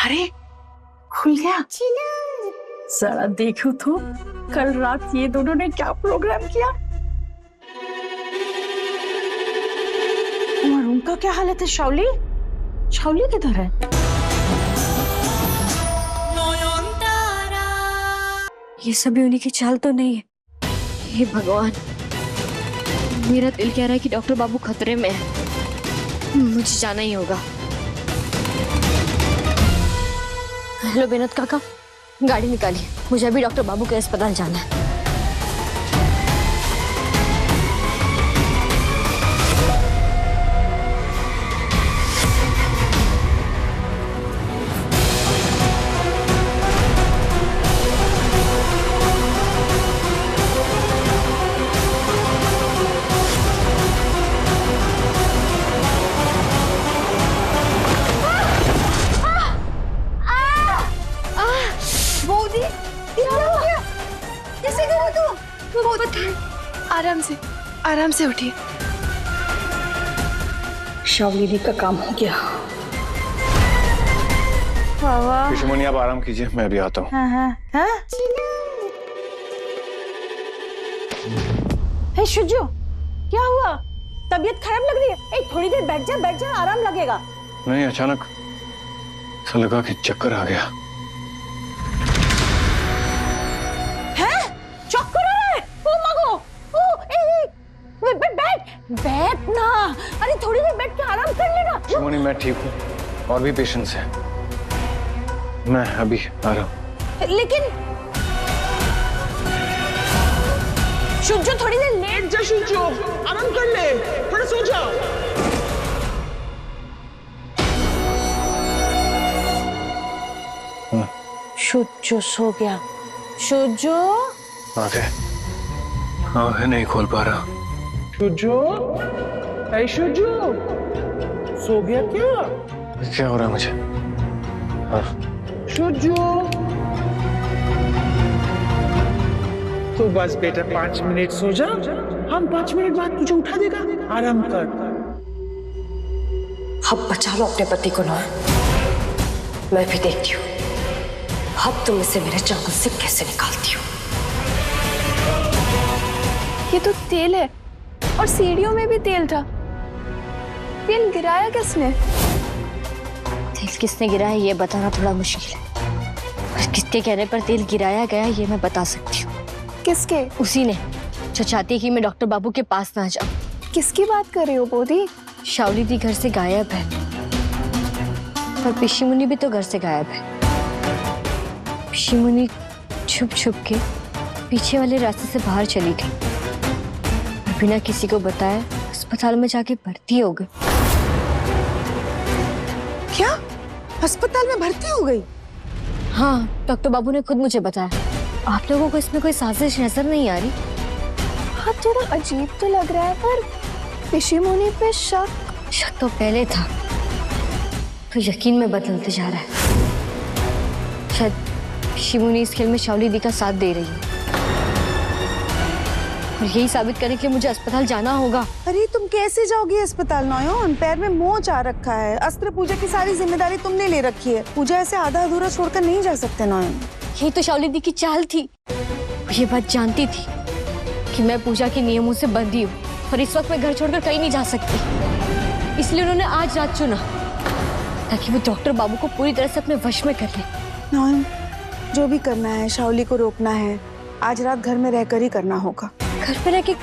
अरे खुल गया। जरा देखो तो कल रात ये दोनों ने क्या प्रोग्राम किया। और उनका क्या हालत है? शाउली, शाउली किधर है? ये सभी उन्हीं की चाल तो नहीं है? हे भगवान, मेरा दिल कह रहा है कि डॉक्टर बाबू खतरे में है, मुझे जाना ही होगा। हेलो विनोद काका, गाड़ी निकालिए, मुझे अभी डॉक्टर बाबू के अस्पताल जाना है। आराम से उठिए। शाउली दी का काम हो गया। पिशुमनी आप आराम कीजिए, मैं अभी आता हूँ। हे शुजो, क्या हुआ? तबीयत खराब लग रही है? थोड़ी देर बैठ जा, आराम लगेगा। नहीं, अचानक ऐसा लगा कि चक्कर आ गया। बैठ ना, अरे थोड़ी देर बैठ के आराम कर लेना। पिशुमनी मैं ठीक हूँ, और भी पेशेंट्स हैं, मैं अभी आ रहा हूँ। लेकिन शुजो थोड़ी देर लेट जा। शुजो आराम कर ले, थोड़ा सो जाओ। शुजो सो गया। शुजो आंखें नहीं खोल पा रहा। शुजो, ऐ शुजो, सो गया क्या? क्या हो रहा है मुझे? हाँ। शुजो, तो बस बेटा 5 मिनट सो जा, हम 5 मिनट बाद तुझे उठा देगा। आराम कर। अब बचा लो अपने पति को ना, मैं भी देखती हूँ अब तुम इसे मेरे जंगल से कैसे निकालती हो। ये तो तेल है, और सीढ़ियों में भी तेल था। तेल गिराया किसने? तेल किसने गिराया ये बताना थोड़ा मुश्किल है, पर किसके कहने पर तेल गिराया गया ये मैं बता सकती हूँ। किसके? उसी ने जो चाहती है कि मैं डॉक्टर बाबू के पास ना जाऊं। किसकी बात कर रही हो बोधी? शाउली दी घर से गायब है, पर पिशीमुनी भी तो घर से गायब है। पिशीमुनी छुप छुप के पीछे वाले रास्ते से बाहर चली गई, बिना किसी को बताए अस्पताल में जाके भर्ती हो गई। क्या? अस्पताल में भर्ती हो गई? हाँ, डॉक्टर बाबू ने खुद मुझे बताया। आप लोगों को इसमें कोई साजिश नजर नहीं आ रही? हाँ, थोड़ा अजीब तो लग रहा है, पर पिशीमुनी पे शक तो पहले था, तो यकीन में बदलते जा रहा है। शायद पिशीमुनी इस खेल में शाउली दी का साथ दे रही है, और यही साबित करने के लिए मुझे अस्पताल जाना होगा। अरे तुम कैसे जाओगी अस्पताल नॉयन? पैर में मोच आ रखा है। अस्त्र पूजा की सारी जिम्मेदारी तुमने ले रखी है। पूजा ऐसे आधा अधूरा छोड़कर नहीं जा सकते नॉयन। यही तो शाउली दी की चाल थी। वो ये बात जानती थी कि मैं पूजा के नियमों से बंधी हूँ, और इस वक्त मैं घर छोड़कर कहीं नहीं जा सकती। इसलिए उन्होंने आज रात चुना ताकि वो डॉक्टर बाबू को पूरी तरह से अपने वश में कर ले। नॉयन, जो भी करना है, शाउली को रोकना है, आज रात घर में रहकर ही करना होगा। घर पे रह के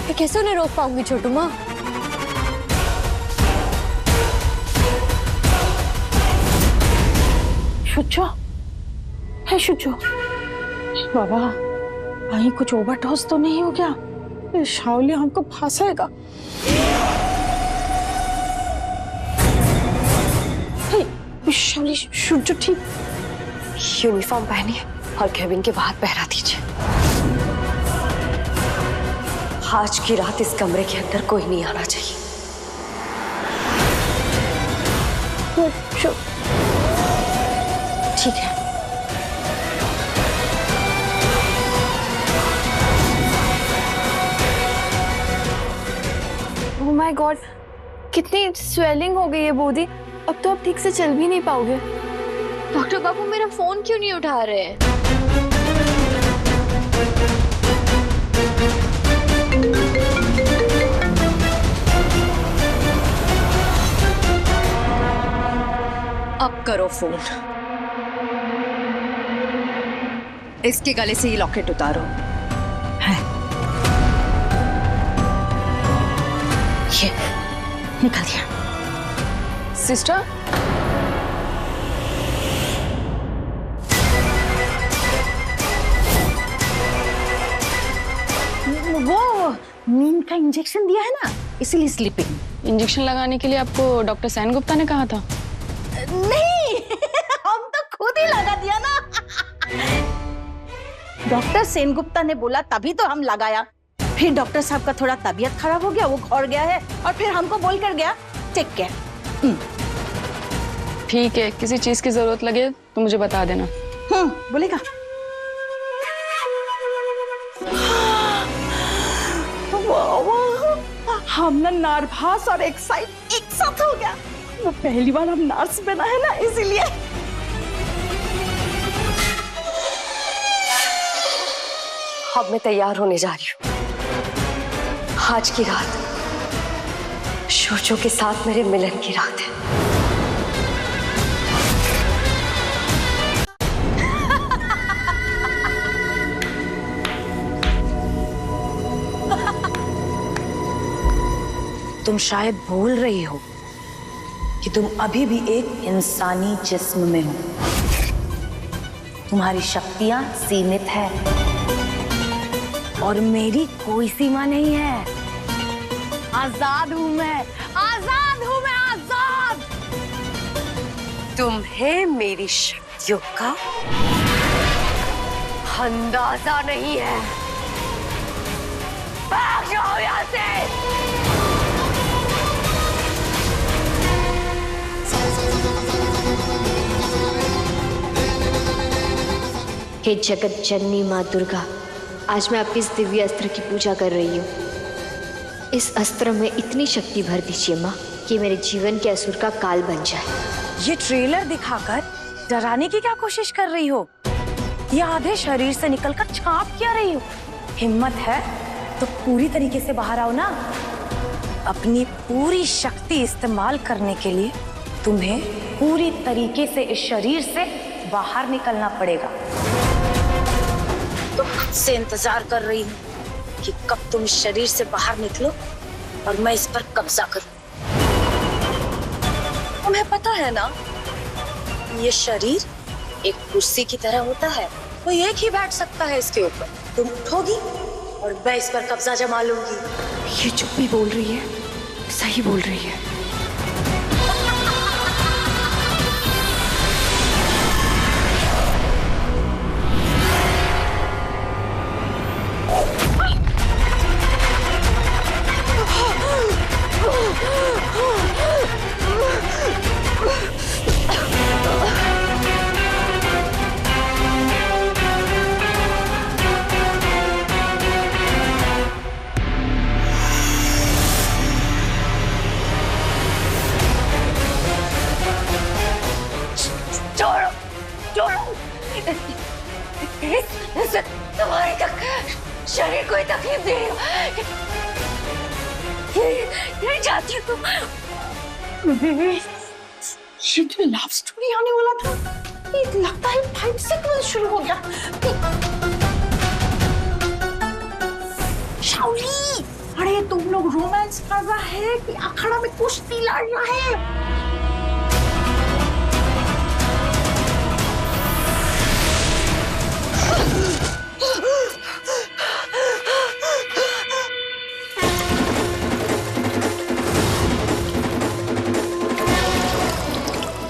कैसे उन्हें रोक पाऊंगी छोटू माँ? शुचो, है शुचो, बाबा कहीं कुछ ओवरडोज तो नहीं हो गया? ये शाउली हमको फंसाएगा। शाउली, शुचो ठीक? यूनिफॉर्म पहनिए और केबिन के बाहर पहरा दीजिए। आज की रात इस कमरे के अंदर कोई नहीं आना चाहिए। ठीक है। ओह माय गॉड, कितनी स्वेलिंग हो गई है बोधी। अब तो आप ठीक से चल भी नहीं पाओगे। डॉक्टर बाबू मेरा फोन क्यों नहीं उठा रहे हैं? अब करो फोन। इसके गले से ये लॉकेट उतारो। है ये निकल गया। सिस्टर, वो नींद का इंजेक्शन दिया है ना, इसीलिए स्लीपिंग। इंजेक्शन लगाने के लिए आपको डॉक्टर सैन गुप्ता ने कहा था? नहीं हम तो खुद ही लगा दिया ना। डॉक्टर सेनगुप्ता ने बोला तभी तो हम लगाया। फिर डॉक्टर साहब का थोड़ा तबीयत खराब हो गया, वो घर गया है और फिर हमको बोल कर गया टेक केयर। ठीक है, किसी चीज की जरूरत लगे तो मुझे बता देना। बोलेगा। हम ना नर्वस और एक्साइट एक साथ हो गया। वो पहली बार हम नर्स बना है ना, इसीलिए। अब मैं तैयार होने जा रही हूँ। आज की रात शोचो के साथ मेरे मिलन की रात है। तुम शायद भूल रही हो कि तुम अभी भी एक इंसानी जिस्म में हो। तुम्हारी शक्तियां सीमित है और मेरी कोई सीमा नहीं है। आजाद हूं मैं, आजाद हूं मैं, आजाद। तुम्हें मेरी शक्तियों का अंदाजा नहीं है। भाग जाओ यहाँ से। हे जगत जननी माँ दुर्गा, आज मैं आपके इस दिव्य अस्त्र की पूजा कर रही हूँ। इस अस्त्र में इतनी शक्ति भर दीजिए माँ कि मेरे जीवन के असुर का काल बन जाए। ये ट्रेलर दिखाकर डराने की क्या कोशिश कर रही हो? ये आधे शरीर से निकलकर छाप क्या रही हो? हिम्मत है तो पूरी तरीके से बाहर आओ ना। अपनी पूरी शक्ति इस्तेमाल करने के लिए तुम्हें पूरी तरीके से इस शरीर से बाहर निकलना पड़ेगा। तो खुद से इंतजार कर रही हूँ कि कब तुम इस शरीर से बाहर निकलो और मैं इस पर कब्जा करूं। तुम्हें पता है ना, ये शरीर एक कुर्सी की तरह होता है, कोई एक ही बैठ सकता है इसके ऊपर। तुम उठोगी और मैं इस पर कब्जा जमा लूंगी। ये जो भी बोल रही है सही बोल रही है। तुम्हारे तक शरीर कोई तकलीफ दे रही हो, ये चाहती हूँ। ये तो लव स्टोरी आने वाला था, ये लगता है फाइट सीक्वेंस शुरू हो गया। शाओली, अरे तुम लोग रोमांस कर रहा है कि अखाड़ा में कुश्ती लड़ रहा है?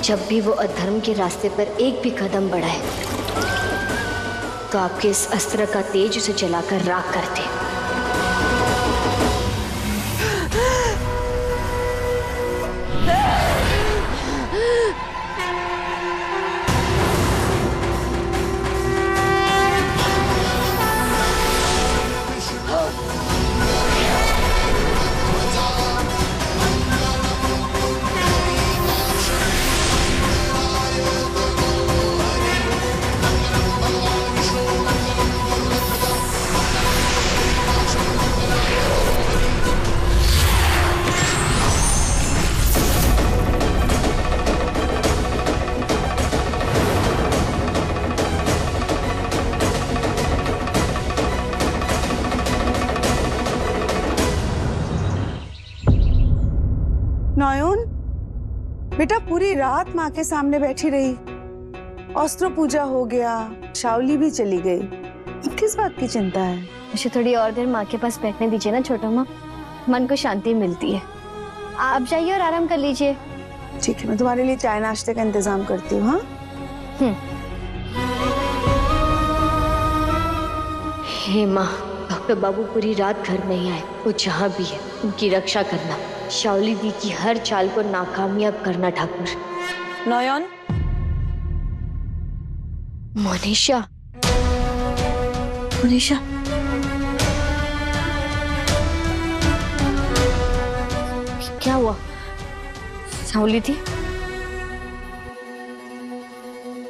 जब भी वो अधर्म के रास्ते पर एक भी कदम बढ़ाए तो आपके इस अस्त्र का तेज उसे जलाकर राख कर दे। बेटा पूरी रात माँ के सामने बैठी रही, अस्त्र पूजा हो गया, शाओली भी चली गई, अब किस बात की चिंता है? मुझे थोड़ी और देर माँ के पास बैठने दीजिए ना छोटा माँ, मन को शांति मिलती है। आप जाइए और आराम कर लीजिए। ठीक है, मैं तुम्हारे लिए चाय नाश्ते का इंतजाम करती हूँ। हाँ हे माँ, डॉक्टर बाबू पूरी रात घर नहीं आए, वो जहाँ भी है उनकी रक्षा करना, शाओली दी की हर चाल को नाकामयाब करना ठाकुर। नयन, मोनिशा, मोनिशा, क्या हुआ? शाओली थी?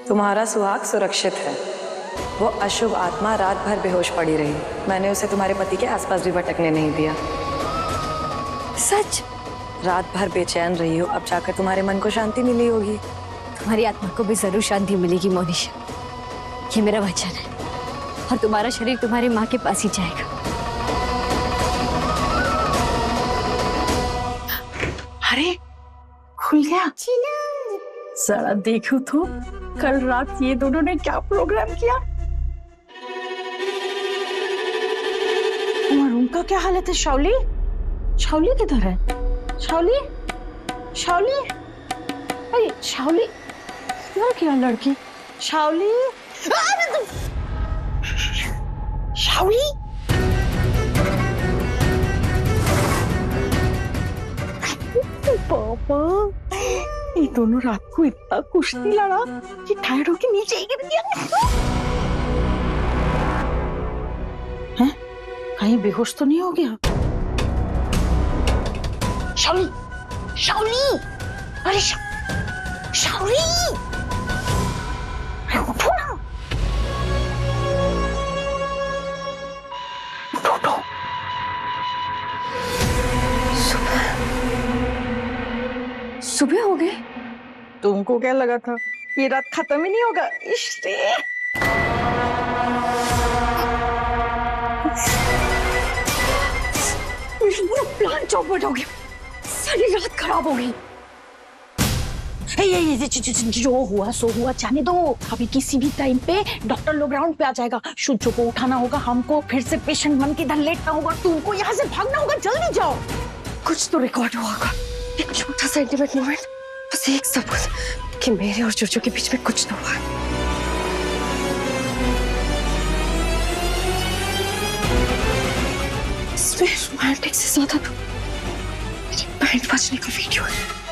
तुम्हारा सुहाग सुरक्षित है। वो अशुभ आत्मा रात भर बेहोश पड़ी रही। मैंने उसे तुम्हारे पति के आसपास भी भटकने नहीं दिया। सच? रात भर बेचैन रही हो, अब जाकर तुम्हारे मन को शांति मिली होगी। तुम्हारी आत्मा को भी जरूर शांति मिलेगी मोनिशा, ये मेरा वचन है। और तुम्हारा शरीर तुम्हारी माँ के पास ही जाएगा। अरे खुल गया। जरा देखो तो कल रात ये दोनों ने क्या प्रोग्राम किया। तुम्हारे रूम का क्या हालत है? शाओली, शाओली किधर है? शाओली, शाओली, अरे शाओली, इधर क्या लड़की? शाओली, शाओली, पापा, ये दोनों रात को इतना कुश्ती लड़ा कि टायर्ड होके नीचे ही गिर गया। हैं? कहीं बेहोश तो नहीं हो गया? शाओली, शाओली, अरे शाओली, अरे उठो ना, उठो। सुबह हो गए? तुमको क्या लगा था ये रात खत्म ही नहीं होगा? इसलिए पूरा प्लान चौपट हो गया, सारी रात खराब हो गई। जो हुआ सो हुआ, जाने दो। अभी किसी भी टाइम पे डॉक्टर लोग राउंड पे आ जाएगा, शुद्धो को उठाना होगा, हमको फिर से पेशेंट बन के इधर लेटना होगा, तुमको यहाँ से भागना होगा, जल्दी जाओ। कुछ तो रिकॉर्ड हुआ होगा, एक छोटा सा इंटीमेट मोमेंट, बस एक सबूत कि मेरे और जोजो के बीच में कुछ तो हुआ। इसमें रोमांटिक से ज्यादा तो मेरी बैंड बजने का वीडियो है।